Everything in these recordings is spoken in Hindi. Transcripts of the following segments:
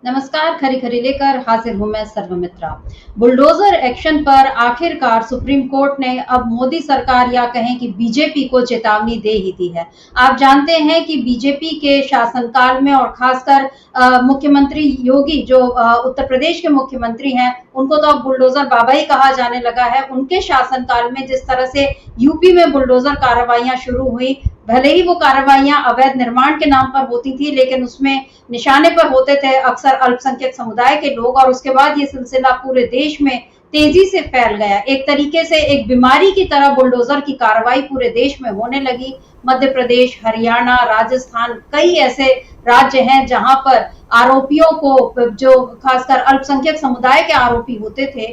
नमस्कार, खरी खरी लेकर हाजिर हूं मैं सर्वमित्रा। बुलडोजर एक्शन पर आखिरकार सुप्रीम कोर्ट ने अब मोदी सरकार या कहें कि बीजेपी को चेतावनी दे ही दी है। आप जानते हैं कि बीजेपी के शासनकाल में और खासकर मुख्यमंत्री योगी जो उत्तर प्रदेश के मुख्यमंत्री हैं, उनको तो अब बुलडोजर बाबा ही कहा जाने लगा है। उनके शासनकाल में जिस तरह से यूपी में बुलडोजर कार्रवाइयां शुरू हुई, भले ही वो कार्रवाइयां अवैध निर्माण के नाम पर होती थी, लेकिन उसमें निशाने पर होते थे अक्सर अल्पसंख्यक समुदाय के लोग, और उसके बाद ये सिलसिला पूरे देश में तेजी से फैल गया। एक तरीके से एक बीमारी की तरह बुलडोजर की कार्रवाई पूरे देश में होने लगी। मध्य प्रदेश, हरियाणा, राजस्थान, कई ऐसे राज्य हैं जहां पर आरोपियों को, जो खासकर अल्पसंख्यक समुदाय के आरोपी होते थे,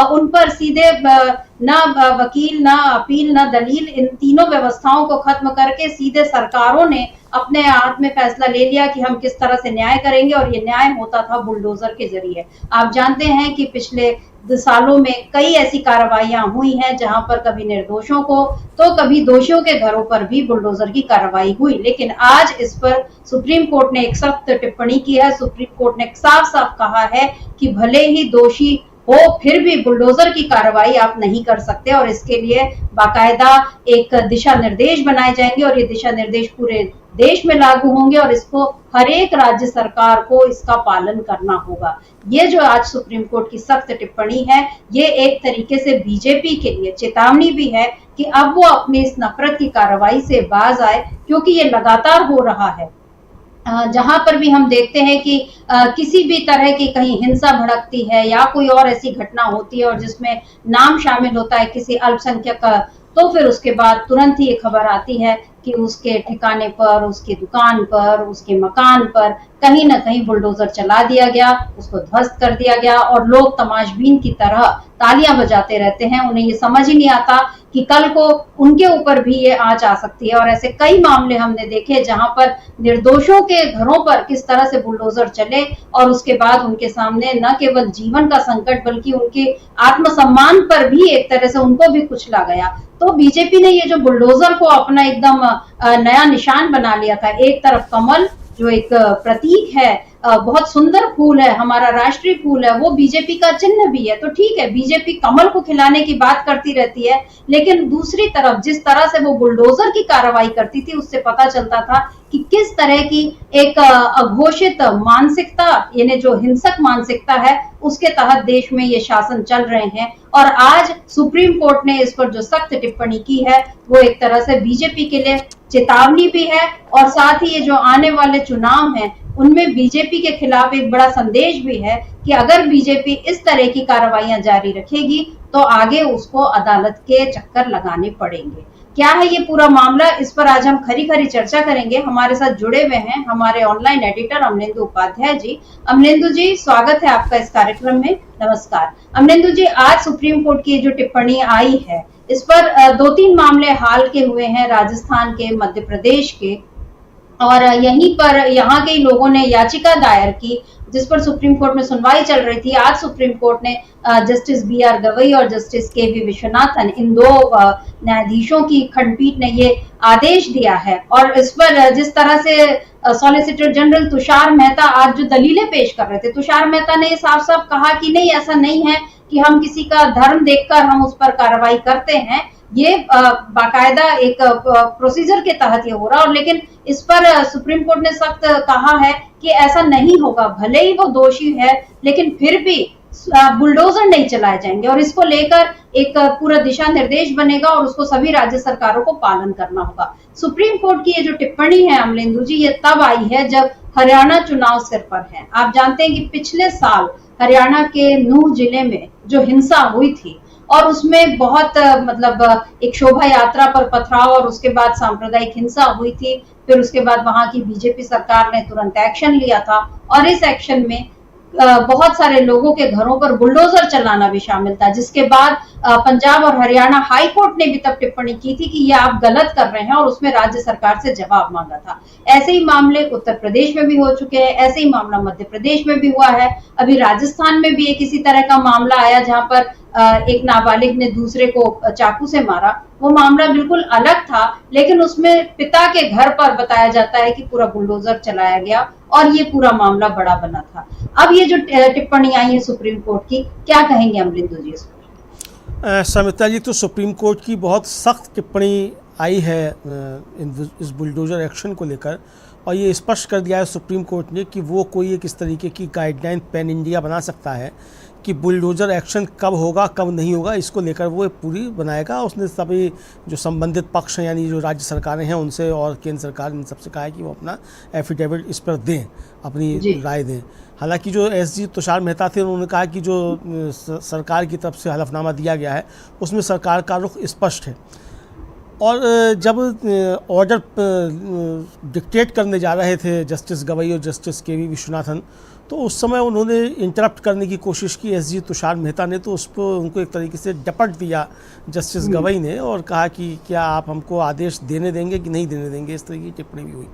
उन पर सीधे न वकील, न अपील, न दलील, इन तीनों व्यवस्थाओं को खत्म करके सीधे सरकारों ने अपने हाथ में फैसला ले लिया कि हम किस तरह से न्याय करेंगे, और ये न्याय होता था बुलडोजर के जरिए। आप जानते हैं कि पिछले सालों में कई ऐसी कार्रवाइयां हुई हैं जहां पर कभी निर्दोषों को तो कभी दोषियों के घरों पर भी बुलडोजर की कार्रवाई हुई। लेकिन आज इस पर सुप्रीम कोर्ट ने एक सख्त टिप्पणी की है। सुप्रीम कोर्ट ने साफ साफ कहा है कि भले ही दोषी हो, फिर भी बुलडोजर की कार्रवाई आप नहीं कर सकते, और इसके लिए बाकायदा एक दिशा निर्देश बनाए जाएंगे, और ये दिशा निर्देश पूरे देश में लागू होंगे, और इसको हर एक राज्य सरकार को इसका पालन करना होगा। ये जो आज सुप्रीम कोर्ट की सख्त टिप्पणी है, ये एक तरीके से बीजेपी के लिए चेतावनी भी है कि अब वो अपनी इस नफरत की कार्रवाई से बाज आए, क्योंकि ये लगातार हो रहा है। जहां पर भी हम देखते हैं कि किसी भी तरह की कहीं हिंसा भड़कती है या कोई और ऐसी घटना होती है और जिसमें नाम शामिल होता है किसी अल्पसंख्यक का, तो फिर उसके बाद तुरंत ही ये खबर आती है कि उसके ठिकाने पर, उसकी दुकान पर, उसके मकान पर कहीं ना कहीं बुलडोजर चला दिया गया, उसको ध्वस्त कर दिया गया, और लोग तमाशबीन की तरह तालियां बजाते रहते हैं। उन्हें ये समझ ही नहीं आता कि कल को उनके ऊपर भी ये आंच आ सकती है। और ऐसे कई मामले हमने देखे जहां पर निर्दोषों के घरों पर किस तरह से बुलडोजर चले, और उसके बाद उनके सामने न केवल जीवन का संकट बल्कि उनके आत्मसम्मान पर भी एक तरह से उनको भी कुचला गया। तो बीजेपी ने ये जो बुलडोजर को अपना एकदम नया निशान बना लिया था, एक तरफ कमल जो एक प्रतीक है, बहुत सुंदर फूल है, हमारा राष्ट्रीय फूल है, वो बीजेपी का चिन्ह भी है। तो ठीक है, बीजेपी कमल को खिलाने की बात करती रहती है, लेकिन दूसरी तरफ जिस तरह से वो बुलडोजर की कार्रवाई करती थी, उससे पता चलता था कि किस तरह की एक अघोषित मानसिकता, यानी जो हिंसक मानसिकता है, उसके तहत देश में ये शासन चल रहे हैं। और आज सुप्रीम कोर्ट ने इस पर जो सख्त टिप्पणी की है, वो एक तरह से बीजेपी के लिए चेतावनी भी है, और साथ ही ये जो आने वाले चुनाव हैं उनमें बीजेपी के खिलाफ एक बड़ा संदेश भी है कि अगर बीजेपी इस तरह की कार्रवाइयां जारी रखेगी तो आगे उसको अदालत के चक्कर लगाने पड़ेंगे। क्या है ये पूरा मामला, इस पर आज हम खरी खरी चर्चा करेंगे। हमारे साथ जुड़े हुए हैं हमारे ऑनलाइन एडिटर अमलेंदु उपाध्याय जी। अमलेंदु जी, स्वागत है आपका इस कार्यक्रम में। नमस्कार अमलेंदु जी, आज सुप्रीम कोर्ट की जो टिप्पणी आई है, इस पर दो तीन मामले हाल के हुए हैं, राजस्थान के, मध्य प्रदेश के, और यहीं पर यहाँ के लोगों ने याचिका दायर की जिस पर सुप्रीम कोर्ट में सुनवाई चल रही थी। आज सुप्रीम कोर्ट ने जस्टिस बी.आर. गवई और जस्टिस के.वी. विश्वनाथन, इन दो न्यायाधीशों की खंडपीठ ने ये आदेश दिया है, और इस पर जिस तरह से सॉलिसिटर जनरल तुषार मेहता आज जो दलीलें पेश कर रहे थे, तुषार मेहता ने साफ साफ कहा कि नहीं, ऐसा नहीं है कि हम किसी का धर्म देखकर हम उस पर कार्रवाई करते हैं, ये बाकायदा एक प्रोसीजर के तहत ये हो रहा। और लेकिन इस पर सुप्रीम कोर्ट ने सख्त कहा है कि ऐसा नहीं होगा, भले ही वो दोषी है लेकिन फिर भी बुलडोजर नहीं चलाए जाएंगे, और इसको लेकर एक पूरा दिशा निर्देश बनेगा और उसको सभी राज्य सरकारों को पालन करना होगा। सुप्रीम कोर्ट की ये जो टिप्पणी है अमलेंदु जी, ये तब आई है जब हरियाणा चुनाव सिर पर है। आप जानते हैं कि पिछले साल हरियाणा के नूह जिले में जो हिंसा हुई थी, और उसमें बहुत एक शोभा यात्रा पर पथराव और उसके बाद सांप्रदायिक हिंसा हुई थी। फिर उसके बाद वहां की बीजेपी सरकार ने तुरंत एक्शन लिया था, और इस एक्शन में बहुत सारे लोगों के घरों पर बुलडोजर चलाना भी शामिल था, जिसके बाद पंजाब और हरियाणा हाई कोर्ट ने भी तब टिप्पणी की थी कि ये आप गलत कर रहे हैं, और उसमें राज्य सरकार से जवाब मांगा था। ऐसे ही मामले उत्तर प्रदेश में भी हो चुके हैं, ऐसे ही मामला मध्य प्रदेश में भी हुआ है। अभी राजस्थान में भी एक इसी तरह का मामला आया जहां पर एक नाबालिग ने दूसरे को चाकू से मारा, वो मामला बिल्कुल अलग था, लेकिन उसमें पिता के घर पर बताया जाता है कि पूरा बुलडोजर चलाया गया और ये पूरा मामला बड़ा बना था। अब ये जो टिप्पणी आई है सुप्रीम कोर्ट की, क्या कहेंगे अमरिंदु जी इस पर? समिता जी, तो सुप्रीम कोर्ट की बहुत सख्त टिप्पणी आई है इस बुलडोजर एक्शन को लेकर, और ये स्पष्ट कर दिया है सुप्रीम कोर्ट ने कि वो कोई एक इस तरीके की गाइडलाइन पैन इंडिया बना सकता है कि बुलडोजर एक्शन कब होगा कब नहीं होगा, इसको लेकर वो पूरी बनाएगा। उसने सभी जो संबंधित पक्ष हैं, यानी जो राज्य सरकारें हैं उनसे और केंद्र सरकार, इन सबसे कहा है कि वो अपना एफिडेविट इस पर दें, अपनी राय दें। हालांकि जो एसजी तुषार मेहता थे, उन्होंने कहा कि जो सरकार की तरफ से हलफनामा दिया गया है उसमें सरकार का रुख स्पष्ट है, और जब ऑर्डर डिक्टेट करने जा रहे थे जस्टिस गवई और जस्टिस केवी विश्वनाथन, तो उस समय उन्होंने इंटरप्ट करने की कोशिश की एसजी तुषार मेहता ने, तो उस पर उनको एक तरीके से डपट दिया जस्टिस गवई ने और कहा कि क्या आप हमको आदेश देने देंगे कि नहीं देने देंगे, इस तरह की टिप्पणी भी हुई।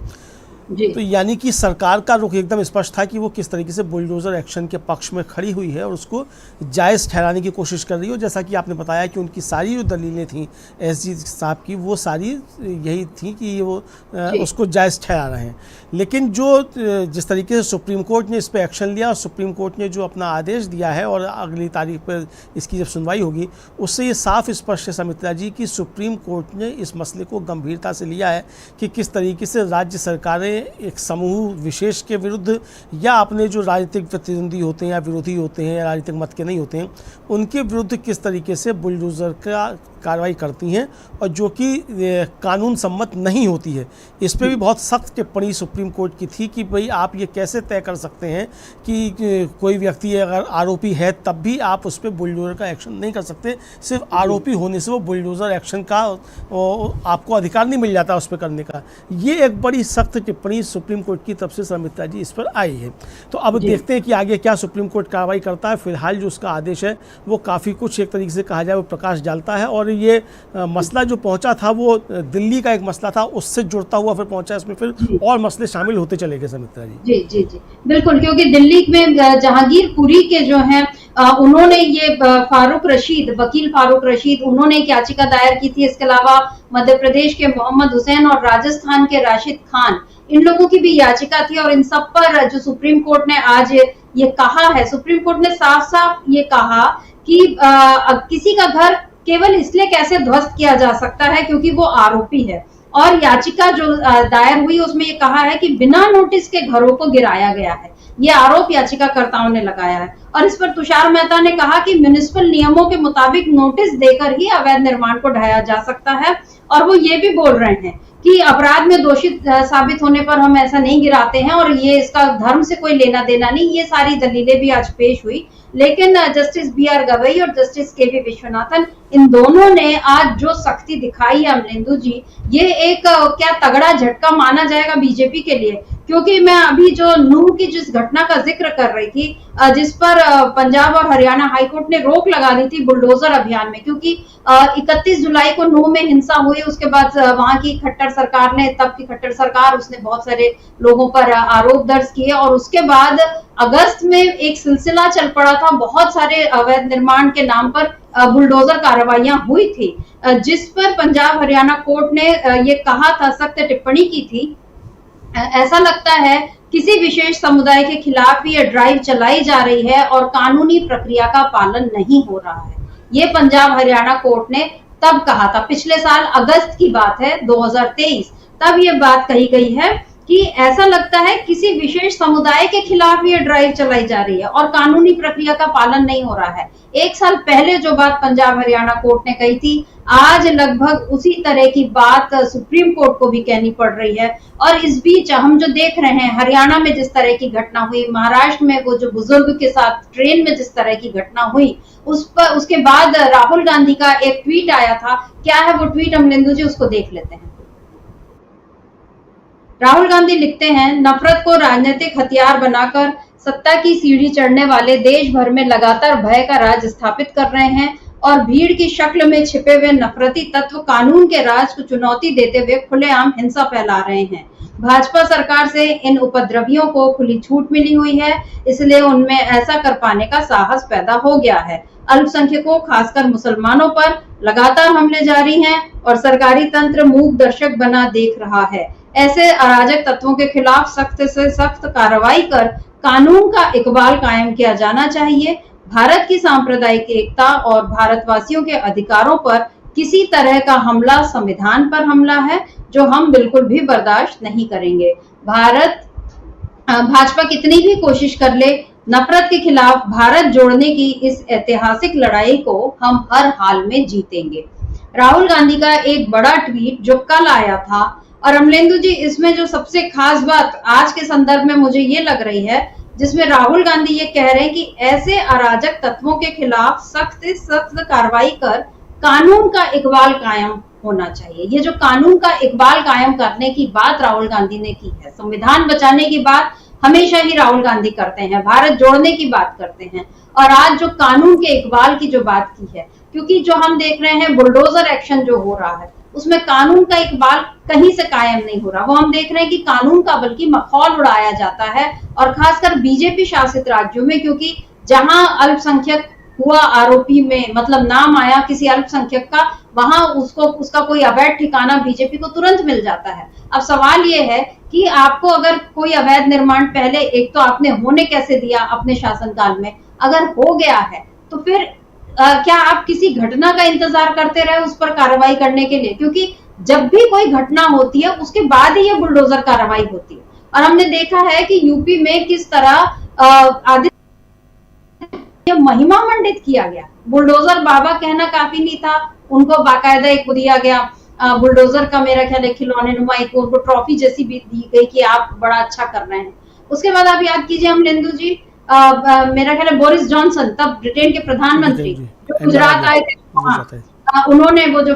तो यानी कि सरकार का रुख एकदम स्पष्ट था कि वो किस तरीके से बुलडोजर एक्शन के पक्ष में खड़ी हुई है और उसको जायज़ ठहराने की कोशिश कर रही हो। जैसा कि आपने बताया कि उनकी सारी जो दलीलें थीं एसजी साहब की, वो सारी यही थी कि वो उसको जायज़ ठहरा रहे हैं। लेकिन जो जिस तरीके से सुप्रीम कोर्ट ने इस पर एक्शन लिया और सुप्रीम कोर्ट ने जो अपना आदेश दिया है और अगली तारीख पर इसकी जब सुनवाई होगी, उससे ये साफ स्पष्ट है समित्रा जी कि सुप्रीम कोर्ट ने इस मसले को गंभीरता से लिया है कि किस तरीके से राज्य सरकारें एक समूह विशेष के विरुद्ध या अपने जो राजनीतिक प्रतिद्वंदी होते हैं या विरोधी होते हैं या राजनीतिक मत के नहीं होते हैं, उनके विरुद्ध किस तरीके से बुलडोजर का कार्रवाई करती हैं और जो कि कानून सम्मत नहीं होती है। इस पर भी बहुत सख्त टिप्पणी सुप्रीम कोर्ट की थी कि भाई आप ये कैसे तय कर सकते हैं कि कोई व्यक्ति अगर आरोपी है तब भी आप उस पर बुलडोजर का एक्शन नहीं कर सकते, सिर्फ आरोपी होने से वो बुलडोजर एक्शन का आपको अधिकार नहीं मिल जाता उस पर करने का। ये एक बड़ी सख्त टिप्पणी सुप्रीम कोर्ट की तरफ से समिता जी इस पर आई है। तो अब देखते हैं कि आगे क्या सुप्रीम कोर्ट कार्रवाई करता है। फिलहाल जो उसका आदेश है वो काफ़ी कुछ एक तरीके से कहा जाए वो प्रकाश डालता है, और ये मसला जो पहुंचा था वो दिल्ली का एक मसला था, उससे जुड़ता हुआ फिर पहुंचा, इसमें फिर और मसले शामिल होते चले गए समित्रा जी। जी जी जी बिल्कुल, क्योंकि दिल्ली में जहांगीरपुरी के जो हैं उन्होंने ये वकील फारूक रशीद उन्होंने एक याचिका दायर की थी। इसके अलावा मध्य प्रदेश के मोहम्मद हुसैन और राजस्थान के राशिद खान, इन लोगों की भी याचिका थी, और इन सब पर जो सुप्रीम कोर्ट ने आज ये कहा है, सुप्रीम कोर्ट ने साफ साफ ये कहा कि किसी का घर केवल इसलिए कैसे ध्वस्त किया जा सकता है क्योंकि वो आरोपी है, और याचिका जो दायर हुई उसमें ये कहा है कि बिना नोटिस के घरों को गिराया गया है, ये आरोप याचिकाकर्ताओं ने लगाया है। और इस पर तुषार मेहता ने कहा कि म्युनिसिपल नियमों के मुताबिक नोटिस देकर ही अवैध निर्माण को ढाया जा सकता है, और वो ये भी बोल रहे हैं कि अपराध में दोषी साबित होने पर हम ऐसा नहीं गिराते हैं और ये इसका धर्म से कोई लेना देना नहीं। ये सारी दलीलें भी आज पेश हुई, लेकिन जस्टिस BR गवई और जस्टिस KV विश्वनाथन, इन दोनों ने आज जो सख्ती दिखाई है अमरिंदु जी, ये एक क्या तगड़ा झटका माना जाएगा बीजेपी के लिए। क्योंकि मैं अभी जो नूह की जिस घटना का जिक्र कर रही थी, जिस पर पंजाब और हरियाणा हाईकोर्ट ने रोक लगा दी थी बुलडोजर अभियान में, क्योंकि 31 जुलाई को नूह में हिंसा हुई, उसके बाद वहां की खट्टर सरकार ने, तब की खट्टर सरकार, उसने बहुत सारे लोगों पर आरोप दर्ज किए, और उसके बाद अगस्त में एक सिलसिला चल पड़ा था, बहुत सारे अवैध निर्माण के नाम पर बुलडोजर कार्रवाइयां हुई थी, जिस पर पंजाब हरियाणा कोर्ट ने ये कहा था, सख्त टिप्पणी की थी, ऐसा लगता है किसी विशेष समुदाय के खिलाफ ये ड्राइव चलाई जा रही है और कानूनी प्रक्रिया का पालन नहीं हो रहा है। ये पंजाब हरियाणा कोर्ट ने तब कहा था, पिछले साल अगस्त की बात है 2023, तब ये बात कही गई है कि ऐसा लगता है किसी विशेष समुदाय के खिलाफ ये ड्राइव चलाई जा रही है और कानूनी प्रक्रिया का पालन नहीं हो रहा है। एक साल पहले जो बात पंजाब हरियाणा कोर्ट ने कही थी, आज लगभग उसी तरह की बात सुप्रीम कोर्ट को भी कहनी पड़ रही है। और इस बीच हम जो देख रहे हैं, हरियाणा में जिस तरह की घटना हुई, महाराष्ट्र में वो जो बुजुर्ग के साथ ट्रेन में जिस तरह की घटना हुई, उसके बाद राहुल गांधी का एक ट्वीट आया था। क्या है वो ट्वीट अमरिंदु जी, उसको देख लेते हैं। राहुल गांधी लिखते हैं, नफरत को राजनीतिक हथियार बनाकर सत्ता की सीढ़ी चढ़ने वाले देश भर में लगातार भय का राज स्थापित कर रहे हैं और भीड़ की शक्ल में छिपे हुए नफरती तत्व कानून के राज को चुनौती देते हुए खुलेआम हिंसा फैला रहे हैं। भाजपा सरकार से इन उपद्रवियों को खुली छूट मिली हुई है, इसलिए उनमें ऐसा कर पाने का साहस पैदा हो गया है। अल्पसंख्यकों खासकर मुसलमानों पर लगातार हमले जारी हैं और सरकारी तंत्र मूक दर्शक बना देख रहा है। ऐसे अराजक तत्वों के खिलाफ सख्त से सख्त कार्रवाई कर कानून का इकबाल कायम किया जाना चाहिए। भारत की सांप्रदायिक एकता और भारतवासियों के अधिकारों पर किसी तरह का हमला संविधान पर हमला है, जो हम बिल्कुल भी बर्दाश्त नहीं करेंगे। भाजपा कितनी भी कोशिश कर ले, नफरत के खिलाफ भारत जोड़ने की इस ऐतिहासिक लड़ाई को हम हर हाल में जीतेंगे। राहुल गांधी का एक बड़ा ट्वीट जो कल आया था, और अमलेंदु जी इसमें जो सबसे खास बात आज के संदर्भ में मुझे ये लग रही है, जिसमें राहुल गांधी ये कह रहे हैं कि ऐसे अराजक तत्वों के खिलाफ सख्त से सख्त कार्रवाई कर कानून का इकबाल कायम होना चाहिए। ये जो कानून का इकबाल कायम करने की बात राहुल गांधी ने की है, संविधान बचाने की बात हमेशा ही राहुल गांधी करते हैं, भारत जोड़ने की बात करते हैं, और आज जो कानून के इकबाल की जो बात की है, क्योंकि जो हम देख रहे हैं बुलडोजर एक्शन जो हो रहा है, उसमें कानून का इकबाल कहीं से कायम नहीं हो रहा। वो हम देख रहे हैं कि कानून का बल्कि मखौल उड़ाया जाता है, और खासकर बीजेपी शासित राज्यों में, क्योंकि जहां अल्पसंख्यक हुआ आरोपी में, मतलब नाम आया किसी अल्पसंख्यक का, वहां उसका कोई अवैध ठिकाना बीजेपी को तुरंत मिल जाता है। अब सवाल ये है कि आपको अगर कोई अवैध निर्माण पहले, एक तो आपने होने कैसे दिया अपने शासनकाल में, अगर हो गया है तो फिर क्या आप किसी घटना का इंतजार करते रहे उस पर कार्रवाई करने के लिए? क्योंकि जब भी कोई घटना होती है उसके बाद ही ये बुलडोजर कार्रवाई होती है। और हमने देखा है कि यूपी में किस तरह महिमा मंडित किया गया। बुलडोजर बाबा कहना काफी नहीं था, उनको बाकायदा एक दिया गया बुलडोजर का, मेरा ख्याल है खिलौने नुमा एक उनको ट्रॉफी जैसी भी दी गई कि आप बड़ा अच्छा कर रहे हैं। उसके बाद आप याद कीजिए अमलेंदु जी, मेरा ख्याल है बोरिस जॉनसन, तब ब्रिटेन के प्रधानमंत्री, जो गुजरात आए थे, उन्होंने वो जो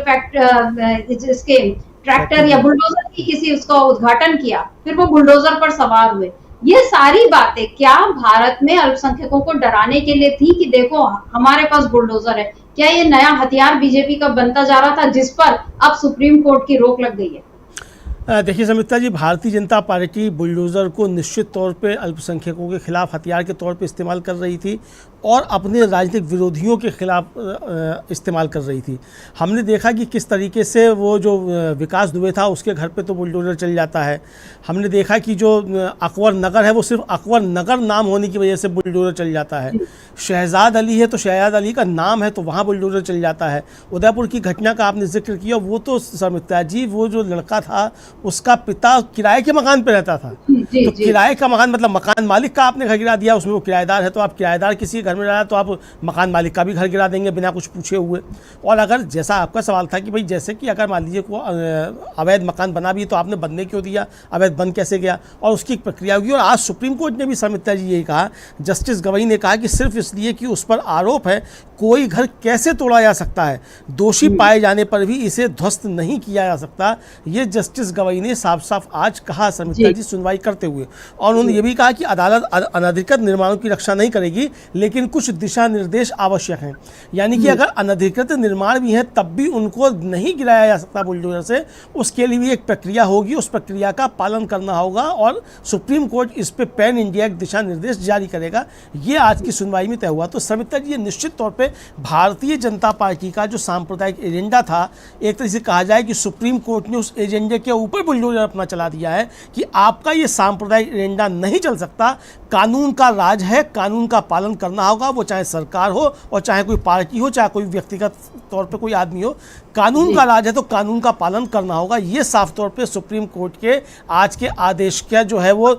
इसके ट्रैक्टर या बुलडोजर की किसी उसका उद्घाटन किया, फिर वो बुलडोजर पर सवार हुए। ये सारी बातें क्या भारत में अल्पसंख्यकों को डराने के लिए थी कि देखो हमारे पास बुलडोजर है? क्या ये नया हथियार बीजेपी का बनता जा रहा था जिस पर अब सुप्रीम कोर्ट की रोक लग गई है? देखिए समिता जी, भारतीय जनता पार्टी बुलडोज़र को निश्चित तौर पे अल्पसंख्यकों के खिलाफ हथियार के तौर पे इस्तेमाल कर रही थी और अपने राजनीतिक विरोधियों के खिलाफ इस्तेमाल कर रही थी। हमने देखा कि किस तरीके से वो जो विकास दुबे था उसके घर पे तो बुलडोज़र चल जाता है। हमने देखा कि जो अकबर नगर है वो सिर्फ अकबर नगर नाम होने की वजह से बुलडोज़र चल जाता है। शहजाद अली है तो शहजाद अली का नाम है तो वहाँ बुलडोज़र चल जाता है। उदयपुर की घटना का आपने जिक्र किया, वो तो समिता जी, वो जो लड़का था उसका पिता किराए के मकान पे रहता था। तो किराए का मकान मतलब मकान मालिक का आपने घर गिरा दिया, उसमें वो किराएदार है तो आप किराएदार किसी घर में रहा तो आप मकान मालिक का भी घर गिरा देंगे बिना कुछ पूछे हुए। और अगर जैसा आपका सवाल था कि भाई जैसे कि अगर मान लीजिए को अवैध मकान बना भी तो आपने बनने क्यों दिया, अवैध बन कैसे गया, और उसकी एक प्रक्रिया होगी। और आज सुप्रीम कोर्ट ने भी समिता जी यही कहा, जस्टिस गवई ने कहा कि सिर्फ इसलिए कि उस पर आरोप है कोई घर कैसे तोड़ा जा सकता है, दोषी पाए जाने पर भी इसे ध्वस्त नहीं किया जा सकता। ये जस्टिस गवई ने साफ साफ आज कहा समिता जी सुनवाई करते हुए। और उन्होंने ये भी कहा कि अदालत अनधिकृत निर्माणों की रक्षा नहीं करेगी लेकिन कुछ दिशा निर्देश आवश्यक हैं। यानी कि अगर अनधिकृत निर्माण भी हैं तब भी उनको नहीं गिराया जा सकता बुलडोजर से, उसके लिए भी एक प्रक्रिया होगी, उस प्रक्रिया का पालन करना होगा और सुप्रीम कोर्ट इस पे पैन इंडिया एक दिशा निर्देश जारी करेगा। ये आज की सुनवाई में तय हुआ। तो समिता जी, ये निश्चित तौर पर भारतीय जनता पार्टी का जो सांप्रदायिक एजेंडा था, एक तरह से कहा जाए कि सुप्रीम कोर्ट ने उस एजेंडे के ऊपर बुलडोजर अपना चला दिया है कि आपका ये सांप्रदायिक एजेंडा नहीं चल सकता। कानून का राज है, कानून का पालन करना होगा, वो चाहे सरकार हो और चाहे कोई पार्टी हो, चाहे कोई व्यक्तिगत तौर पे कोई आदमी हो। कानून का राज है तो कानून का पालन करना होगा। ये साफ तौर पे सुप्रीम कोर्ट के आज के आदेश का जो है वो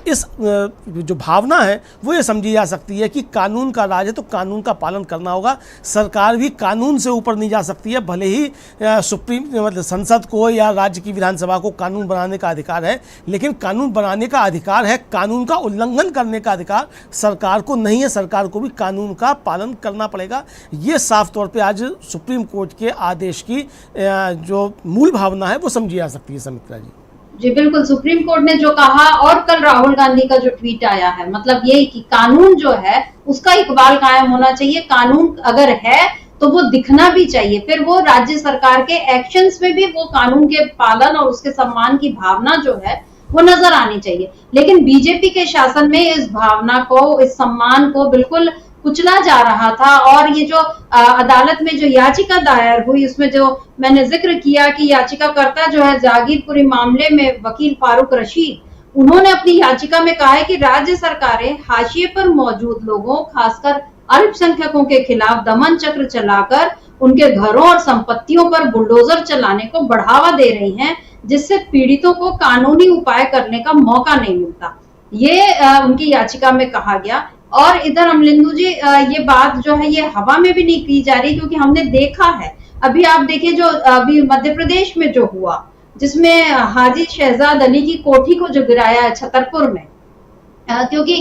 इस जो भावना है वो ये समझी जा सकती है कि कानून का राज है तो कानून का पालन करना होगा। सरकार भी कानून से ऊपर नहीं जा सकती है, भले ही सुप्रीम मतलब संसद को या राज्य की विधानसभा को कानून बनाने का अधिकार है, लेकिन कानून बनाने का अधिकार है, कानून का उल्लंघन करने का अधिकार सरकार को नहीं है। सरकार को भी कानून का पालन करना पड़ेगा। ये साफ तौर पे आज सुप्रीम कोर्ट के आदेश की जो मूल भावना है वो समझी जा सकती है समित्रा जी। जी बिल्कुल, सुप्रीम कोर्ट ने जो कहा और कल राहुल गांधी का जो ट्वीट आया है, मतलब यही कि कानून जो है उसका इकबाल कायम होना चाहिए। कानून अगर है तो वो दिखना भी चाहिए, फिर वो राज्य सरकार के एक्शंस में भी वो कानून के पालन और उसके सम्मान की भावना जो है वो नजर आनी चाहिए। लेकिन बीजेपी के शासन में इस भावना को, इस सम्मान को बिल्कुल कुचला जा रहा था। और ये जो अदालत में जो याचिका दायर हुई, उसमें जो मैंने जिक्र किया कि याचिकाकर्ता जो है जागीरपुरी मामले में वकील फारूक रशीद, उन्होंने अपनी याचिका में कहा है कि राज्य सरकारें हाशिए पर मौजूद लोगों, खासकर अल्पसंख्यकों के खिलाफ दमन चक्र चलाकर उनके घरों और संपत्तियों पर बुलडोजर चलाने को बढ़ावा दे रही हैं, जिससे पीड़ितों को कानूनी उपाय करने का मौका नहीं मिलता। ये उनकी याचिका में कहा गया। और इधर अमलिंदु जी, ये बात जो है ये हवा में भी नहीं की जा रही, क्योंकि हमने देखा है, अभी आप देखिए जो अभी मध्य प्रदेश में जो हुआ, जिसमें हाजी शहजाद अली की कोठी को जो गिराया है छतरपुर में, क्योंकि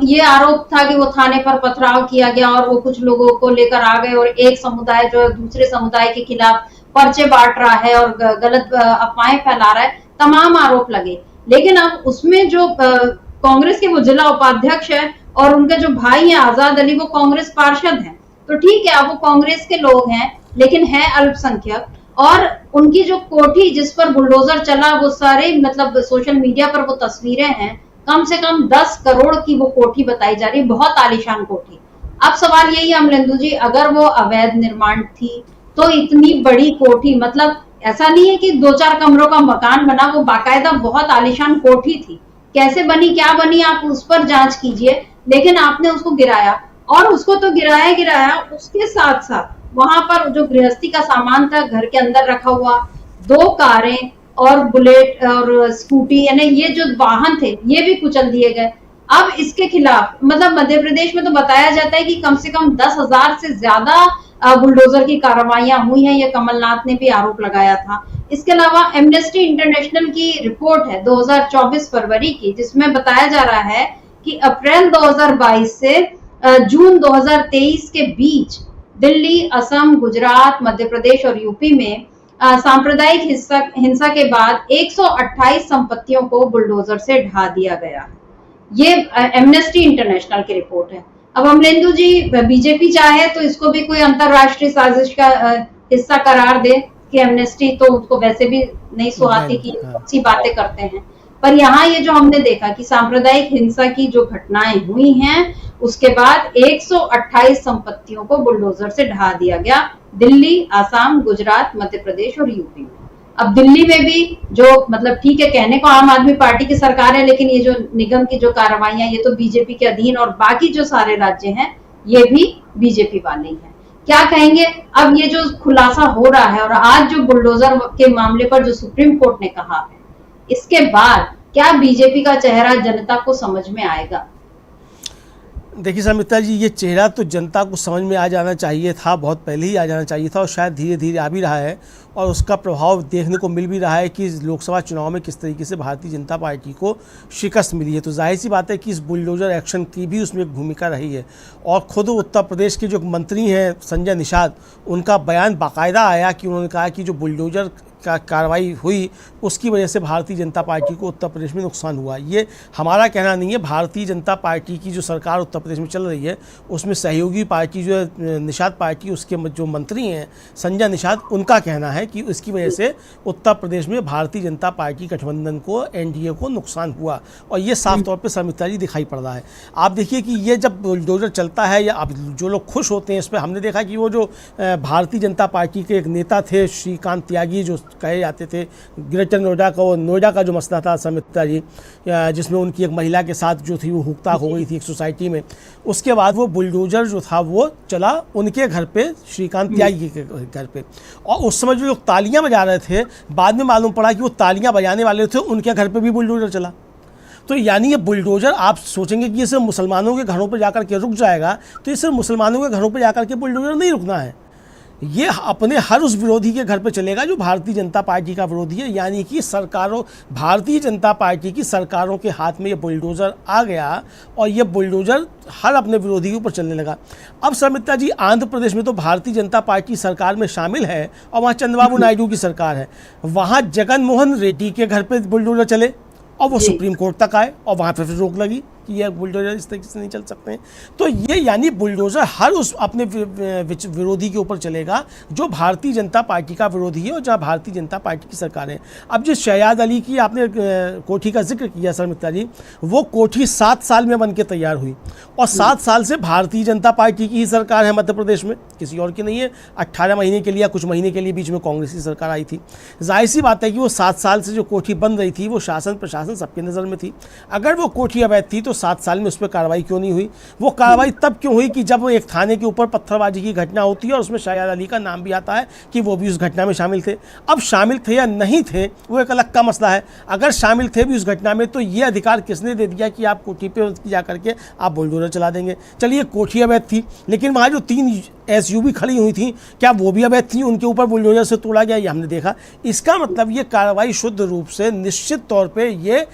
ये आरोप था कि वो थाने पर पथराव किया गया और वो कुछ लोगों को लेकर आ गए और एक समुदाय जो है दूसरे समुदाय के खिलाफ पर्चे बांट रहा है और गलत अफवाहें फैला रहा है, तमाम आरोप लगे। लेकिन अब उसमें जो कांग्रेस के वो जिला उपाध्यक्ष है और उनके जो भाई हैं आजाद अली, वो कांग्रेस पार्षद हैं, तो ठीक है, अब वो कांग्रेस के लोग हैं, लेकिन है अल्पसंख्यक। और उनकी जो कोठी जिस पर बुलडोजर चला, वो सारे मतलब सोशल मीडिया पर वो तस्वीरें हैं, कम से कम 10 करोड़ की वो कोठी बताई जा रही है, बहुत आलीशान कोठी। अब सवाल यही है अमलेंदु जी, अगर वो अवैध निर्माण थी तो इतनी बड़ी कोठी, मतलब ऐसा नहीं है कि 2-4 कमरों का मकान बना, वो बाकायदा बहुत आलीशान कोठी थी। कैसे बनी, क्या बनी, आप उस पर जांच कीजिए। लेकिन आपने उसको गिराया, और उसको तो गिराया, उसके साथ साथ वहां पर जो गृहस्थी का सामान था घर के अंदर रखा हुआ, 2 कारें और बुलेट और स्कूटी, यानी ये जो वाहन थे ये भी कुचल दिए गए। अब इसके खिलाफ मतलब मध्य प्रदेश में तो बताया जाता है कि कम से कम 10,000 से ज्यादा बुलडोजर की कार्रवाइयां हुई हैं, ये कमलनाथ ने भी आरोप लगाया था। इसके अलावा एमनेस्टी इंटरनेशनल की रिपोर्ट है 2024 फरवरी की, जिसमें बताया जा रहा है कि अप्रैल 2022 से जून 2023 के बीच दिल्ली, असम, गुजरात, मध्य प्रदेश और यूपी में सांप्रदायिक हिंसा के बाद 128 संपत्तियों को बुलडोजर से ढा दिया गया। ये एमनेस्टी इंटरनेशनल की रिपोर्ट है। अब अमलेंदु जी, बीजेपी चाहे तो इसको भी कोई अंतरराष्ट्रीय साजिश का हिस्सा करार दे कि एमनेस्टी तो उसको वैसे भी नहीं सुहाती कि अच्छी बातें करते हैं, पर यहाँ ये जो हमने देखा कि सांप्रदायिक हिंसा की जो घटनाएं हुई हैं, उसके बाद 128 संपत्तियों को बुलडोजर से ढा दिया गया, दिल्ली, आसाम, गुजरात, मध्य प्रदेश और यूपी में। अब दिल्ली में भी जो मतलब ठीक है, कहने को आम आदमी पार्टी की सरकार है, लेकिन ये जो निगम की जो कार्रवाइयां ये तो बीजेपी के अधीन, और बाकी जो सारे राज्य हैं ये भी बीजेपी वाले ही हैं। क्या कहेंगे अब ये जो खुलासा हो रहा है, और आज जो बुलडोजर के मामले पर जो सुप्रीम कोर्ट ने कहा है, इसके बाद क्या बीजेपी का चेहरा जनता को समझ में आएगा? देखिए समिता जी, ये चेहरा तो जनता को समझ में आ जाना चाहिए था, बहुत पहले ही आ जाना चाहिए था, और शायद धीरे धीरे आ भी रहा है, और उसका प्रभाव देखने को मिल भी रहा है कि लोकसभा चुनाव में किस तरीके से भारतीय जनता पार्टी को शिकस्त मिली है। तो जाहिर सी बात है कि इस बुलडोजर एक्शन की भी उसमें एक भूमिका रही है। और खुद उत्तर प्रदेश के जो मंत्री हैं संजय निषाद, उनका बयान बाकायदा आया कि उन्होंने कहा कि जो बुलडोजर का कार्रवाई हुई उसकी वजह से भारतीय जनता पार्टी को उत्तर प्रदेश में नुकसान हुआ। ये हमारा कहना नहीं है, भारतीय जनता पार्टी की जो सरकार उत्तर प्रदेश में चल रही है उसमें सहयोगी पार्टी जो है निषाद पार्टी, उसके जो मंत्री हैं संजय निषाद, उनका कहना है कि इसकी वजह से उत्तर प्रदेश में भारतीय जनता पार्टी गठबंधन को, एनडीए को नुकसान हुआ। और ये साफ तौर पर समिता जी दिखाई पड़ रहा है। आप देखिए कि ये जब बुलडोजर चलता है, या अब जो लोग खुश होते हैं इस पर, हमने देखा कि वो जो भारतीय जनता पार्टी के एक नेता थे श्रीकांत त्यागी, जो कहे जाते थे ग्रेटर नोएडा का जो मसला था समिता जी, जिसमें उनकी एक महिला के साथ जो थी वो हुकताक हो गई थी एक सोसाइटी में, उसके बाद वो बुलडोजर जो था वो चला उनके घर पे, श्रीकांत त्यागी के घर पे, और उस समय जो लोग तालियां बजा रहे थे, बाद में मालूम पड़ा कि वो तालियां बजाने वाले थे उनके घर पे भी बुलडोजर चला। तो यानी ये बुलडोजर, आप सोचेंगे कि ये सिर्फ मुसलमानों के घरों पर जाकर के रुक जाएगा, तो ये सिर्फ मुसलमानों के घरों पर जाकर के बुलडोजर नहीं रुकना है, ये अपने हर उस विरोधी के घर पे चलेगा जो भारतीय जनता पार्टी का विरोधी है। यानी कि सरकारों, भारतीय जनता पार्टी की सरकारों के हाथ में ये बुलडोज़र आ गया, और ये बुलडोज़र हर अपने विरोधी के ऊपर चलने लगा। अब समिता जी, आंध्र प्रदेश में तो भारतीय जनता पार्टी सरकार में शामिल है, और वहाँ चंद्रबाबू नायडू की सरकार है, वहाँ जगन मोहन रेड्डी के घर पर बुलडोज़र चले, और वो सुप्रीम कोर्ट तक आए, और वहाँ पर फिर रोक लगी कि ये बुलडोजर इस तरीके से नहीं चल सकते हैं। तो ये यानी बुलडोजर हर उस अपने विरोधी के ऊपर चलेगा जो भारतीय जनता पार्टी का विरोधी है और जहाँ भारतीय जनता पार्टी की सरकार है। अब जिस शहजाद अली की आपने कोठी का जिक्र किया सर मित्रा जी, वो कोठी 7 साल में बन के तैयार हुई और 7 साल से भारतीय जनता पार्टी की ही सरकार है मध्य प्रदेश में, किसी और की नहीं है। 18 महीने के लिए या कुछ महीने के लिए बीच में कांग्रेस की सरकार आई थी। जाहिर सी बात है कि वो 7 साल से जो कोठी बन रही थी वो शासन प्रशासन सबके नज़र में थी। अगर वो कोठी अवैध थी तो 7 साल में उस पर कार्रवाई क्यों नहीं हुई? वो कार्रवाई तब क्यों हुई कि जब एक थाने के ऊपर पत्थरबाजी की घटना होती है और उसमें शहजाद अली का नाम भी आता है कि वो भी उस घटना में शामिल थे। अब शामिल थे या नहीं थे वो एक अलग का मसला है। अगर शामिल थे भी उस घटना में तो ये अधिकार किसने दे दिया कि आप कोठी पे जा करके आप बुलडोजर चला देंगे? चलिए कोठी अवैध थी, लेकिन वहाँ जो 3 SUV खड़ी हुई थी क्या वो भी अवैध थी? उनके ऊपर बुलडोजर से तोड़ा गया, ये हमने देखा। इसका मतलब ये कार्रवाई शुद्ध रूप से निश्चित तौर पे ये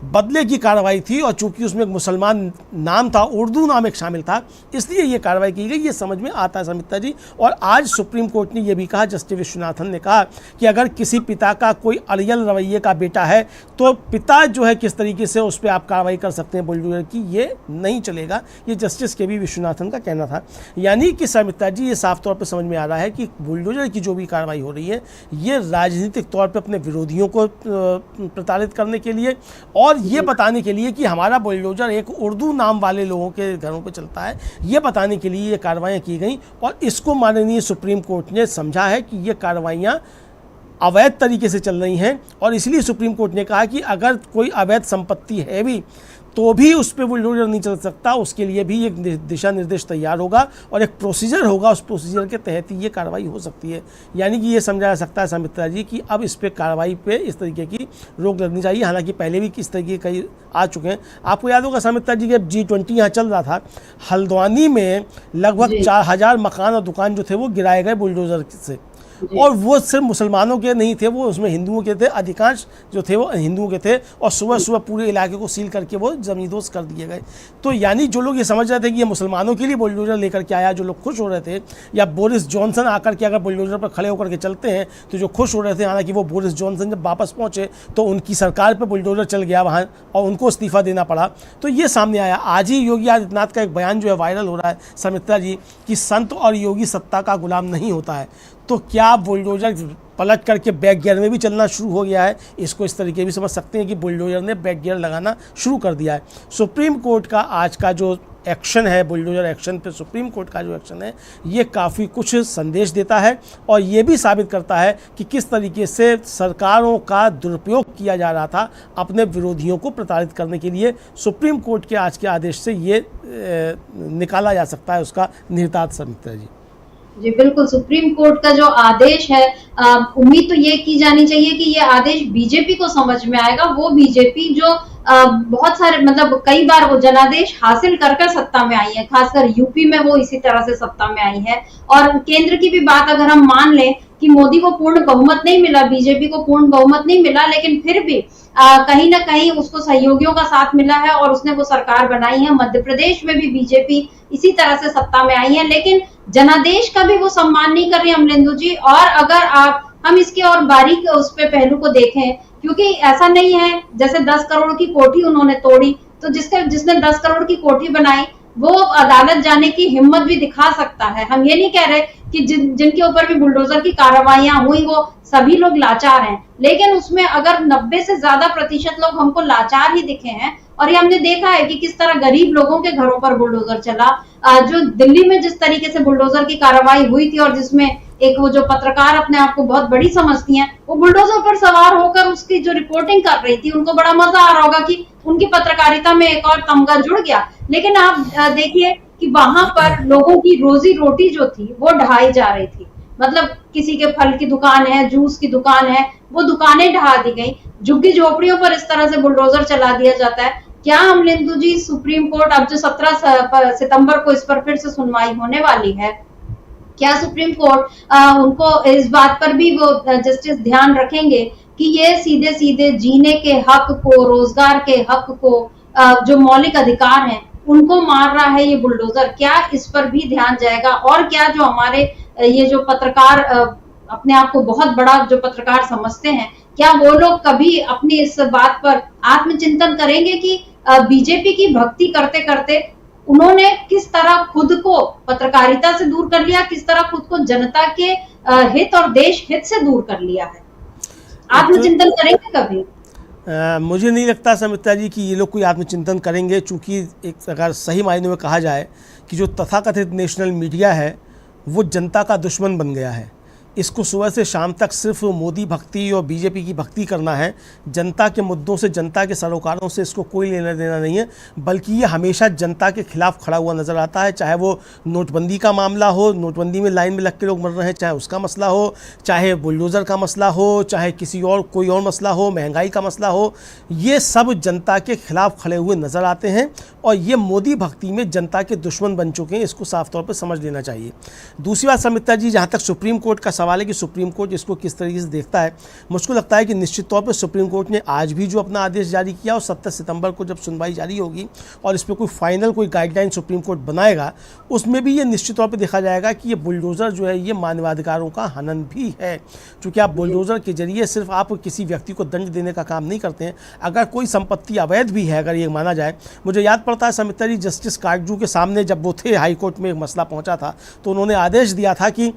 बदले की कार्रवाई थी और चूंकि उसमें एक मुसलमान नाम था, उर्दू नाम एक शामिल था, इसलिए ये कार्रवाई की गई। ये समझ में आता है समिता जी। और आज सुप्रीम कोर्ट ने ये भी कहा, जस्टिस विश्वनाथन ने कहा कि अगर किसी पिता का कोई अड़ियल रवैये का बेटा है तो पिता जो है किस तरीके से उस पर आप कार्रवाई कर सकते हैं बुलडोजर की, ये नहीं चलेगा। ये जस्टिस के भी विश्वनाथन का कहना था। यानी कि समिता जी ये साफ तौर पर समझ में आ रहा है कि बुलडोजर की जो भी कार्रवाई हो रही है ये राजनीतिक तौर पर अपने विरोधियों को प्रताड़ित करने के लिए और ये बताने के लिए कि हमारा बुलडोजर एक उर्दू नाम वाले लोगों के घरों पे चलता है, ये बताने के लिए ये कार्रवाइयाँ की गई। और इसको माननीय सुप्रीम कोर्ट ने समझा है कि ये कार्रवाइयाँ अवैध तरीके से चल रही हैं और इसलिए सुप्रीम कोर्ट ने कहा कि अगर कोई अवैध संपत्ति है भी तो भी उस पर बुलडोजर नहीं चल सकता। उसके लिए भी एक दिशा निर्देश तैयार होगा और एक प्रोसीजर होगा, उस प्रोसीजर के तहत ही ये कार्रवाई हो सकती है। यानी कि ये समझा जा सकता है समित्रा जी कि अब इस पे कार्रवाई पे इस तरीके की रोक लगनी चाहिए। हालांकि पहले भी किस तरीके कई आ चुके हैं। आपको याद होगा समित्रा जी जब G20 यहाँ चल रहा था, हल्द्वानी में लगभग 4000 मकान और दुकान जो थे वो गिराए गए बुलडोजर से। और वो सिर्फ मुसलमानों के नहीं थे, वो उसमें हिंदुओं के थे, अधिकांश जो थे वो हिंदुओं के थे। और सुबह सुबह पूरे इलाके को सील करके वो ज़मींदोज़ कर दिए गए। तो यानी जो लोग ये समझ रहे थे कि ये मुसलमानों के लिए बुलडोजर लेकर के आया, जो लोग खुश हो रहे थे, या बोरिस जॉनसन आकर के अगर बुलडोजर पर खड़े होकर के चलते हैं तो जो खुश हो रहे थे, हालांकि वो बोरिस जॉनसन जब वापस पहुँचे तो उनकी सरकार पर बुलडोजर चल गया वहाँ और उनको इस्तीफ़ा देना पड़ा। तो ये सामने आया। आज ही योगी आदित्यनाथ का एक बयान जो है वायरल हो रहा है समित्रा जी कि संत और योगी सत्ता का गुलाम नहीं होता है। तो क्या बुलडोजर पलट करके बैक गियर में भी चलना शुरू हो गया है? इसको इस तरीके भी समझ सकते हैं कि बुलडोजर ने बैक गियर लगाना शुरू कर दिया है। सुप्रीम कोर्ट का आज का जो एक्शन है, बुलडोजर एक्शन पे सुप्रीम कोर्ट का जो एक्शन है, ये काफ़ी कुछ संदेश देता है और ये भी साबित करता है कि किस तरीके से सरकारों का दुरुपयोग किया जा रहा था अपने विरोधियों को प्रताड़ित करने के लिए। सुप्रीम कोर्ट के आज के आदेश से ये निकाला जा सकता है उसका निहितार्थ समित्रा जी। जी बिल्कुल, सुप्रीम कोर्ट का जो आदेश है, उम्मीद तो ये की जानी चाहिए कि ये आदेश बीजेपी को समझ में आएगा। वो बीजेपी जो बहुत सारे मतलब कई बार वो जनादेश हासिल कर सत्ता में आई है, खासकर यूपी में वो इसी तरह से सत्ता में आई है। और केंद्र की भी बात अगर हम मान लें कि मोदी को पूर्ण बहुमत नहीं मिला, बीजेपी को पूर्ण बहुमत नहीं मिला, लेकिन फिर भी कहीं ना कहीं उसको सहयोगियों का साथ मिला है और उसने वो सरकार बनाई है। मध्य प्रदेश में भी बीजेपी इसी तरह से सत्ता में आई है, लेकिन जनादेश का भी वो सम्मान नहीं कर रही अमलेंदु जी। और अगर हम इसके और बारीक उस पे पहलू को देखें, क्योंकि ऐसा नहीं है जैसे 10 करोड़ की कोठी उन्होंने तोड़ी, तो जिसने 10 करोड़ की कोठी बनाई वो अदालत जाने की हिम्मत भी दिखा सकता है। हम ये नहीं कह रहे कि जिनके ऊपर भी बुलडोजर की कार्रवाइयां हुई वो सभी लोग लाचार हैं, लेकिन उसमें अगर 90 से ज्यादा प्रतिशत लोग हमको लाचार ही दिखे हैं। और ये हमने देखा है कि किस तरह गरीब लोगों के घरों पर बुलडोजर चला। जो दिल्ली में जिस तरीके से बुलडोजर की कार्रवाई हुई थी और जिसमें एक वो जो पत्रकार अपने आप को बहुत बड़ी समझती हैं, वो बुलडोजर पर सवार होकर उसकी जो रिपोर्टिंग कर रही थी, उनको बड़ा मजा आ रहा होगा कि उनकी पत्रकारिता में एक और तमगा जुड़ गया। लेकिन आप देखिए कि वहां पर लोगों की रोजी रोटी जो थी वो ढहाई जा रही थी। मतलब किसी के फल की दुकान है, जूस की दुकान है, वो दुकानें ढहा दी गई। झुग्गी झोपड़ियों पर इस तरह से बुलडोजर चला दिया जाता है। क्या अमलेंदु जी सुप्रीम कोर्ट अब जो 17 सितंबर को इस पर फिर से सुनवाई होने वाली है, क्या सुप्रीम कोर्ट उनको इस बात पर भी वो जस्टिस ध्यान रखेंगे कि ये सीधे सीधे जीने के हक को, रोजगार के हक को, जो मौलिक अधिकार हैं उनको मार रहा है ये बुलडोजर? क्या इस पर भी ध्यान जाएगा? और क्या जो हमारे ये जो पत्रकार अपने आप को बहुत बड़ा जो पत्रकार समझते हैं, क्या वो लोग कभी अपनी इस बात पर आत्मचिंतन करेंगे कि बीजेपी की भक्ति करते करते उन्होंने किस तरह खुद को पत्रकारिता से दूर कर लिया, किस तरह खुद को जनता के हित और देश हित से दूर कर लिया है। आत्मचिंतन करेंगे कभी? मुझे नहीं लगता समिता जी कि ये लोग कोई आत्मचिंतन करेंगे, चूँकि एक अगर सही मायने में कहा जाए कि जो तथाकथित नेशनल मीडिया है वो जनता का दुश्मन बन गया है। इसको सुबह से शाम तक सिर्फ मोदी भक्ति और बीजेपी की भक्ति करना है। जनता के मुद्दों से, जनता के सरोकारों से इसको कोई लेना देना नहीं है, बल्कि ये हमेशा जनता के खिलाफ खड़ा हुआ नज़र आता है। चाहे वो नोटबंदी का मामला हो, नोटबंदी में लाइन में लग के लोग मर रहे हैं, चाहे उसका मसला हो, चाहे बुलडोज़र का मसला हो, चाहे किसी और कोई और मसला हो, महंगाई का मसला हो, ये सब जनता के खिलाफ खड़े हुए नज़र आते हैं और ये मोदी भक्ति में जनता के दुश्मन बन चुके हैं। इसको साफ तौर पर समझ लेना चाहिए। दूसरी बात समिता जी, जहाँ तक सुप्रीम कोर्ट का सवाल है कि सुप्रीम कोर्ट इसको किस तरीके से देखता है, मुझको लगता है कि निश्चित तौर पर सुप्रीम कोर्ट ने आज भी जो अपना आदेश जारी किया और 7 सितंबर को जब सुनवाई जारी होगी और इस पर कोई फाइनल कोई गाइडलाइन सुप्रीम कोर्ट बनाएगा, उसमें भी ये निश्चित तौर पर देखा जाएगा कि ये बुलडोज़र जो है ये मानवाधिकारों का हनन भी है। क्योंकि आप बुलडोज़र के जरिए सिर्फ आप किसी व्यक्ति को दंड देने का काम नहीं करते हैं। अगर कोई संपत्ति अवैध भी है, अगर ये माना जाए, मुझे याद पड़ता है समिता जी, जस्टिस काटजू के सामने जब वो थे हाई कोर्ट में एक मसला पहुंचा था, तो उन्होंने आदेश दिया था कि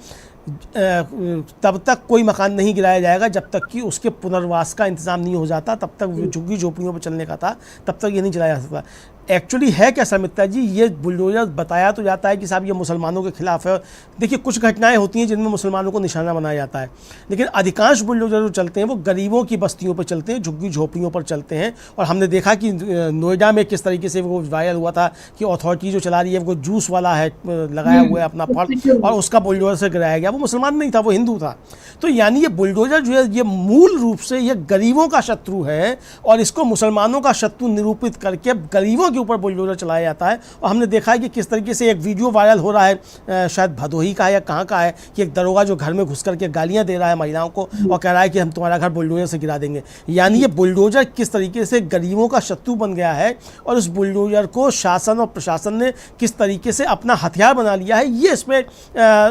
तब तक कोई मकान नहीं गिराया जाएगा जब तक कि उसके पुनर्वास का इंतज़ाम नहीं हो जाता, तब तक झुग्गी झोपड़ियों पर चलने का था, तब तक ये नहीं चलाया जा सकता। एक्चुअली है क्या समिता जी, ये बुलडोज़र बताया तो जाता है कि साहब ये मुसलमानों के खिलाफ है। देखिए, कुछ घटनाएं होती हैं जिनमें मुसलमानों को निशाना बनाया जाता है, लेकिन अधिकांश बुलडोज़र जो चलते हैं वो गरीबों की बस्तियों पर चलते हैं, झुग्गी झोपड़ियों पर चलते हैं। और हमने देखा कि नोएडा में किस तरीके से वो वायरल हुआ था कि अथॉरिटी जो चला रही है वो जूस वाला है लगाया हुआ है अपना फल, और उसका बुलडोज़र से गिराया गया। वो मुसलमान नहीं था, वो हिंदू था। तो यानी ये बुलडोज़र जो है ये मूल रूप से ये गरीबों का शत्रु है और इसको मुसलमानों का शत्रु निरूपित करके गरीबों के ऊपर बुलडोज़र चलाया जाता है। और हमने देखा है कि किस तरीके से एक वीडियो वायरल हो रहा है, शायद भदोही का है या कहाँ का है, कि एक दरोगा जो घर में घुस करके गालियाँ दे रहा है महिलाओं को और कह रहा है कि हम तुम्हारा घर बुलडोज़र से गिरा देंगे। यानी ये बुलडोज़र किस तरीके से गरीबों का शत्रु बन गया है और उस बुलडोज़र को शासन और प्रशासन ने किस तरीके से अपना हथियार बना लिया है, ये इसमें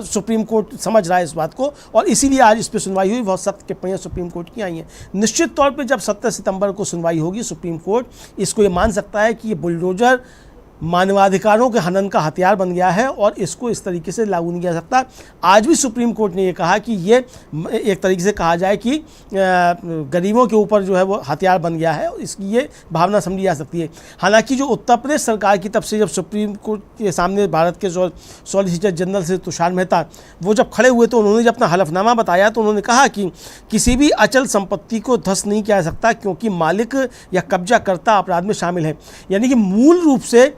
सुप्रीम कोर्ट समझ रहा है इस बात को, और इसीलिए आज इस पर सुनवाई हुई। बहुत सख्त टिप्पणियाँ सुप्रीम कोर्ट की आई हैं। निश्चित तौर पर जब 7 सितंबर को सुनवाई होगी, सुप्रीम कोर्ट इसको ये मान सकता है कि ये बुलडोज़र मानवाधिकारों के हनन का हथियार बन गया है और इसको इस तरीके से लागू नहीं किया सकता। आज भी सुप्रीम कोर्ट ने ये कहा कि ये एक तरीके से कहा जाए कि गरीबों के ऊपर जो है वो हथियार बन गया है, इसकी ये भावना समझी जा सकती है। हालांकि जो उत्तर प्रदेश सरकार की तरफ से जब सुप्रीम कोर्ट के सामने भारत के सॉलिसिटर जनरल से तुषार मेहता वो जब खड़े हुए तो उन्होंने जब अपना हलफनामा बताया तो उन्होंने कहा कि किसी भी अचल संपत्ति को ध्वस्त नहीं किया जा सकता क्योंकि मालिक या कब्जा कर्ता अपराध में शामिल है। यानी कि मूल रूप से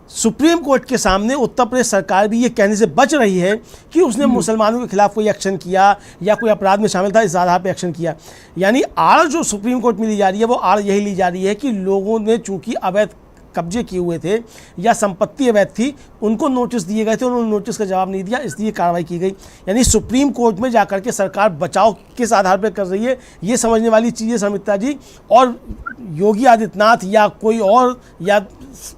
सुप्रीम कोर्ट के सामने उत्तर प्रदेश सरकार भी ये कहने से बच रही है कि उसने मुसलमानों के खिलाफ कोई एक्शन किया या कोई अपराध में शामिल था, इस आधार पर एक्शन किया। यानी आड़ जो सुप्रीम कोर्ट में ली जा रही है वो आड़ यही ली जा रही है कि लोगों ने चूंकि अवैध कब्जे किए हुए थे या संपत्ति अवैध थी, उनको नोटिस दिए गए थे, उन्होंने नोटिस का जवाब नहीं दिया, इसलिए कार्रवाई की गई। यानी सुप्रीम कोर्ट में जाकर के सरकार बचाव किस आधार पर कर रही है ये समझने वाली चीज़ है समिता जी। और योगी आदित्यनाथ या कोई और या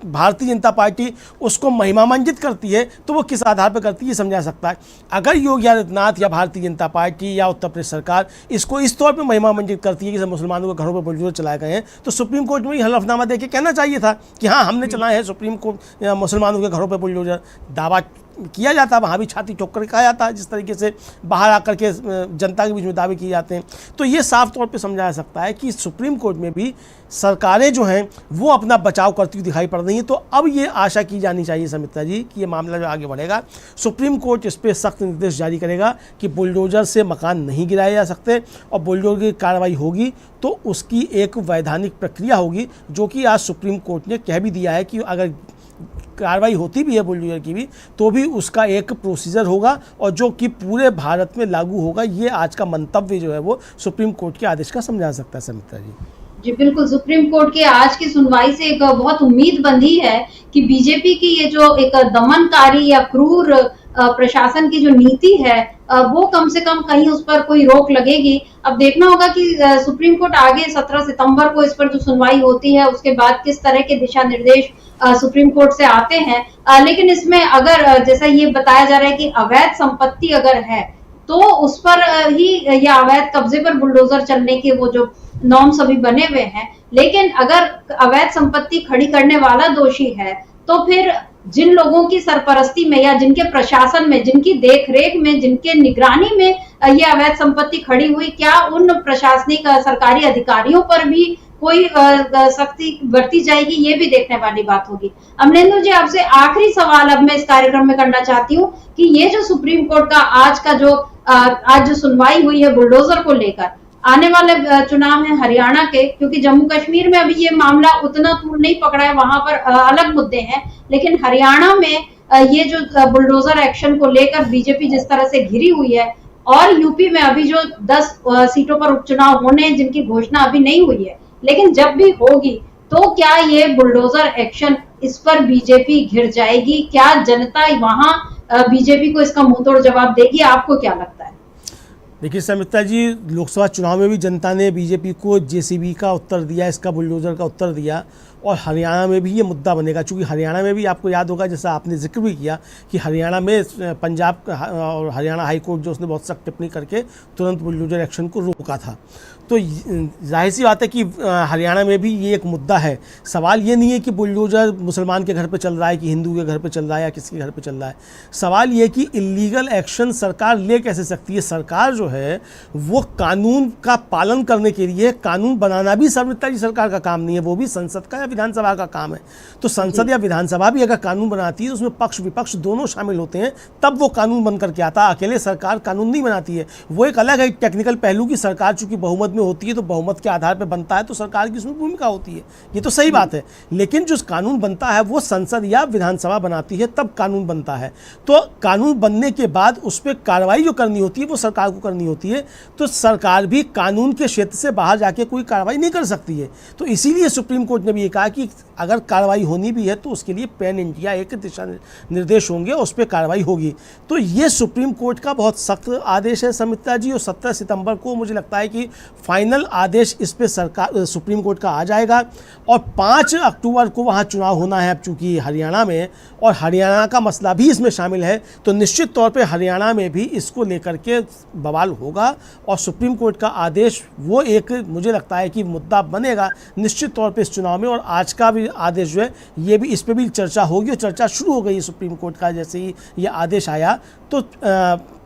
भारतीय जनता पार्टी उसको महिमामंडित करती है तो वो किस आधार पर करती है ये समझा सकता है। अगर योगी आदित्यनाथ या भारतीय जनता पार्टी या उत्तर प्रदेश सरकार इसको इस तौर पर महिमामंडित करती है कि मुसलमानों के घरों पर बुलडोज़र चलाए गए हैं तो सुप्रीम कोर्ट में ही हलफनामा दे के कहना चाहिए था कि हाँ हमने चलाए हैं सुप्रीम कोर्ट मुसलमानों के घरों पर बुलडोज़र। दावा किया जाता है, वहाँ भी छाती ठोक कर कहा जाता है जिस तरीके से बाहर आकर के जनता के बीच में दावे किए जाते हैं। तो ये साफ तौर पे समझा जा सकता है कि सुप्रीम कोर्ट में भी सरकारें जो हैं वो अपना बचाव करती हुई दिखाई पड़ रही हैं। तो अब ये आशा की जानी चाहिए समिता जी कि ये मामला जो आगे बढ़ेगा, सुप्रीम कोर्ट इस पर सख्त निर्देश जारी करेगा कि बुलडोज़र से मकान नहीं गिराए जा सकते और बुलडोज़र की कार्रवाई होगी तो उसकी एक वैधानिक प्रक्रिया होगी, जो कि आज सुप्रीम कोर्ट ने कह भी दिया है कि अगर कार्रवाई होती भी है बुलडोज़र की भी तो भी उसका एक प्रोसीजर होगा और जो कि पूरे भारत में लागू होगा। ये आज का मंतव्य जो है वो सुप्रीम कोर्ट के आदेश का समझा सकता है समिता जी। जी बिल्कुल, सुप्रीम कोर्ट के आज की सुनवाई से एक बहुत उम्मीद बंधी है कि बीजेपी की ये जो एक दमनकारी या क्रूर प्रशासन की जो नीति है वो कम से कम कहीं उस पर कोई रोक लगेगी। अब देखना होगा कि सुप्रीम कोर्ट आगे 17 सितंबर को इस पर जो सुनवाई होती है उसके बाद किस तरह के दिशा निर्देश सुप्रीम कोर्ट से आते हैं। लेकिन इसमें अगर जैसा ये बताया जा रहा है कि अवैध संपत्ति अगर है तो उस पर ही ये अवैध कब्जे पर बुलडोजर चलने के वो जो नॉर्म्स अभी बने हुए हैं। लेकिन अगर अवैध संपत्ति खड़ी करने वाला दोषी है तो फिर जिन लोगों की सरपरस्ती में या जिनके प्रशासन में, जिनकी देखरेख में, जिनके निगरानी में ये अवैध संपत्ति खड़ी हुई, क्या उन प्रशासनिक सरकारी अधिकारियों पर भी कोई सख्ती बरती जाएगी, ये भी देखने वाली बात होगी। अमरेंद्र जी, आपसे आखिरी सवाल अब मैं इस कार्यक्रम में करना चाहती हूँ कि ये जो सुप्रीम कोर्ट का आज जो सुनवाई हुई है बुलडोजर को लेकर, आने वाले चुनाव है हरियाणा के, क्योंकि जम्मू कश्मीर में अभी ये मामला उतना तूल नहीं पकड़ा है, वहां पर अलग मुद्दे हैं, लेकिन हरियाणा में ये जो बुलडोजर एक्शन को लेकर बीजेपी जिस तरह से घिरी हुई है, और यूपी में अभी जो 10 सीटों पर उपचुनाव होने हैं जिनकी घोषणा अभी नहीं हुई है, लेकिन जब भी होगी तो क्या ये बुलडोजर एक्शन, इस पर बीजेपी घिर जाएगी? क्या जनता वहां बीजेपी को इसका मुंहतोड़ जवाब देगी? आपको क्या लगता है? देखिए समिता जी, लोकसभा चुनाव में भी जनता ने बीजेपी को जेसीबी का उत्तर दिया, इसका बुलडोजर का उत्तर दिया, और हरियाणा में भी ये मुद्दा बनेगा। चूँकि हरियाणा में भी आपको याद होगा, जैसा आपने जिक्र भी किया, कि हरियाणा में पंजाब और हरियाणा हाई कोर्ट जो उसने बहुत सख्त टिप्पणी करके तुरंत बुलडोजर एक्शन को रोका था। तो जाहिर सी बात है कि हरियाणा में भी ये एक मुद्दा है। सवाल ये नहीं है कि बुलडोजर मुसलमान के घर पे चल रहा है कि हिंदू के घर पे चल रहा है या किसी के घर पे चल रहा है। सवाल ये कि इलीगल एक्शन सरकार ले कैसे सकती है। सरकार जो है वो कानून का पालन करने के लिए, कानून बनाना भी समिता जी सरकार का काम नहीं है, वो भी संसद का या विधानसभा का काम है। तो संसद या विधानसभा भी अगर कानून बनाती है तो उसमें पक्ष विपक्ष दोनों शामिल होते हैं, तब वो कानून बन करके आता है। अकेले सरकार कानून नहीं बनाती है। वो एक अलग है टेक्निकल पहलू की, सरकार चूंकि बहुमत में होती है तो बहुमत के आधार पर बनता है, तो सरकार की उसमें भूमिका होती है, ये तो सही बात है। लेकिन जो कानून बनता है वो संसद या विधानसभा बनाती है, तब कानून बनता है। तो कानून बनने के बाद उस पर कार्रवाई जो करनी होती है वो सरकार को करनी होती है। तो सरकार भी कानून के क्षेत्र से बाहर जाके कोई कार्रवाई नहीं कर सकती है। तो इसीलिए सुप्रीम कोर्ट ने भी ये कहा कि अगर कार्रवाई होनी भी है तो उसके लिए पैन इंडिया एक दिशा निर्देश होंगे, उस पर कार्रवाई होगी। तो ये सुप्रीम कोर्ट का बहुत सख्त आदेश है समिता जी, और 17 सितंबर को मुझे लगता है कि फाइनल आदेश इस पर सरकार सुप्रीम कोर्ट का आ जाएगा, और 5 अक्टूबर को वहाँ चुनाव होना है। अब चूँकि हरियाणा में, और हरियाणा का मसला भी इसमें शामिल है, तो निश्चित तौर पे हरियाणा में भी इसको लेकर के बवाल होगा, और सुप्रीम कोर्ट का आदेश वो एक मुझे लगता है कि मुद्दा बनेगा निश्चित तौर पे इस चुनाव में। और आज का भी आदेश जो है ये भी, इस पर भी चर्चा होगी, और चर्चा शुरू हो गई सुप्रीम कोर्ट का। जैसे ही ये आदेश आया तो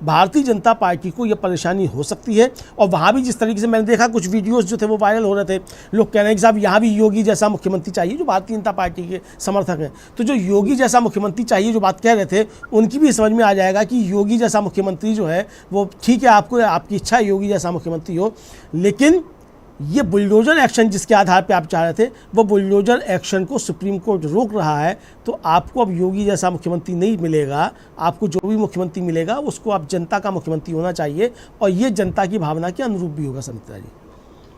भारतीय जनता पार्टी को ये परेशानी हो सकती है। और वहाँ भी जिस तरीके से मैंने देखा, कुछ वीडियोस जो थे वो वायरल हो रहे थे, लोग कह रहे हैं कि साहब यहाँ भी योगी जैसा मुख्यमंत्री चाहिए, जो भारतीय जनता पार्टी के समर्थक हैं। तो जो योगी जैसा मुख्यमंत्री चाहिए जो बात कह रहे थे, उनकी भी समझ में आ जाएगा कि योगी जैसा मुख्यमंत्री जो है वो ठीक है, आपको आपकी इच्छा है योगी जैसा मुख्यमंत्री हो, लेकिन ये बुलडोजर एक्शन जिसके आधार पे आप चाह रहे थे, वो बुलडोजर एक्शन को सुप्रीम कोर्ट रोक रहा है। तो आपको अब योगी जैसा मुख्यमंत्री नहीं मिलेगा, आपको जो भी मुख्यमंत्री मिलेगा उसको अब जनता का मुख्यमंत्री होना चाहिए, और ये जनता की भावना के अनुरूप भी होगा समिता जी।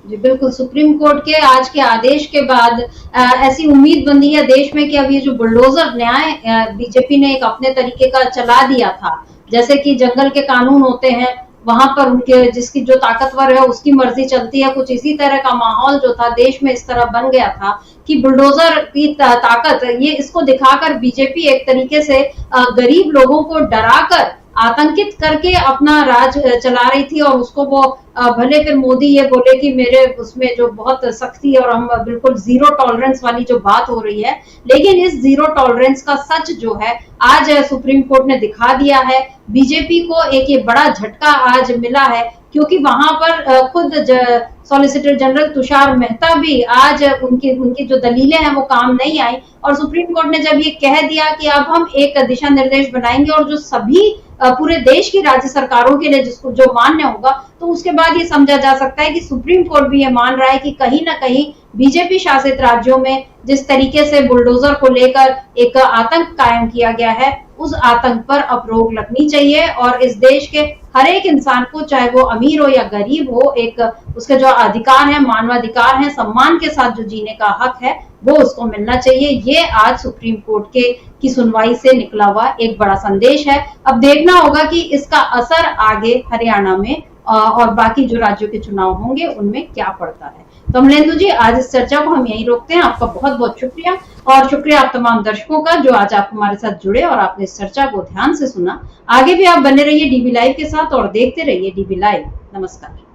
जी बिल्कुल, सुप्रीम कोर्ट के आज के आदेश के बाद ऐसी उम्मीद बंधी है देश में कि अब ये जो बुलडोजर न्याय बीजेपी ने एक अपने तरीके का चला दिया था, जैसे कि जंगल के कानून होते हैं, वहां पर उनके जिसकी जो ताकतवर है उसकी मर्जी चलती है, कुछ इसी तरह का माहौल जो था देश में इस तरह बन गया था कि बुलडोजर की ताकत, ये इसको दिखाकर बीजेपी एक तरीके से गरीब लोगों को डराकर, आतंकित करके अपना राज चला रही थी। और उसको वो भले फिर मोदी ये बोले कि मेरे उसमें जो बहुत सख्ती और हम बिल्कुल जीरो टॉलरेंस वाली जो बात हो रही है, लेकिन इस जीरो टॉलरेंस का सच जो है आज सुप्रीम कोर्ट ने दिखा दिया है। बीजेपी को एक ये बड़ा झटका आज मिला है, क्योंकि वहां पर खुद सॉलिसिटर जनरल तुषार मेहता भी आज उनकी जो दलीलें हैं वो काम नहीं आई, और सुप्रीम कोर्ट ने जब ये कह दिया कि अब हम एक दिशा निर्देश बनाएंगे और जो सभी पूरे देश की राज्य सरकारों के लिए जिसको जो मान्य होगा, तो उसके बाद ये समझा जा सकता है कि सुप्रीम कोर्ट भी ये मान रहा है कि कहीं ना कहीं बीजेपी शासित राज्यों में जिस तरीके से बुलडोजर को लेकर एक आतंक कायम किया गया है, उस आतंक पर अब रोक लगनी चाहिए, और इस देश के हर एक इंसान को, चाहे वो अमीर हो या गरीब हो, एक उसके जो अधिकार है, मानवाधिकार है, सम्मान के साथ जो जीने का हक है, वो उसको मिलना चाहिए। ये आज सुप्रीम कोर्ट की सुनवाई से निकला हुआ एक बड़ा संदेश है। अब देखना होगा कि इसका असर आगे हरियाणा में और बाकी जो राज्यों के चुनाव होंगे उनमें क्या पड़ता है। तो अमलेंदु जी, आज इस चर्चा को हम यहीं रोकते हैं। आपका बहुत बहुत शुक्रिया, और शुक्रिया आप तमाम दर्शकों का जो आज आप हमारे साथ जुड़े और आपने इस चर्चा को ध्यान से सुना। आगे भी आप बने रहिए डीबी लाइव के साथ और देखते रहिए डीबी लाइव। नमस्कार।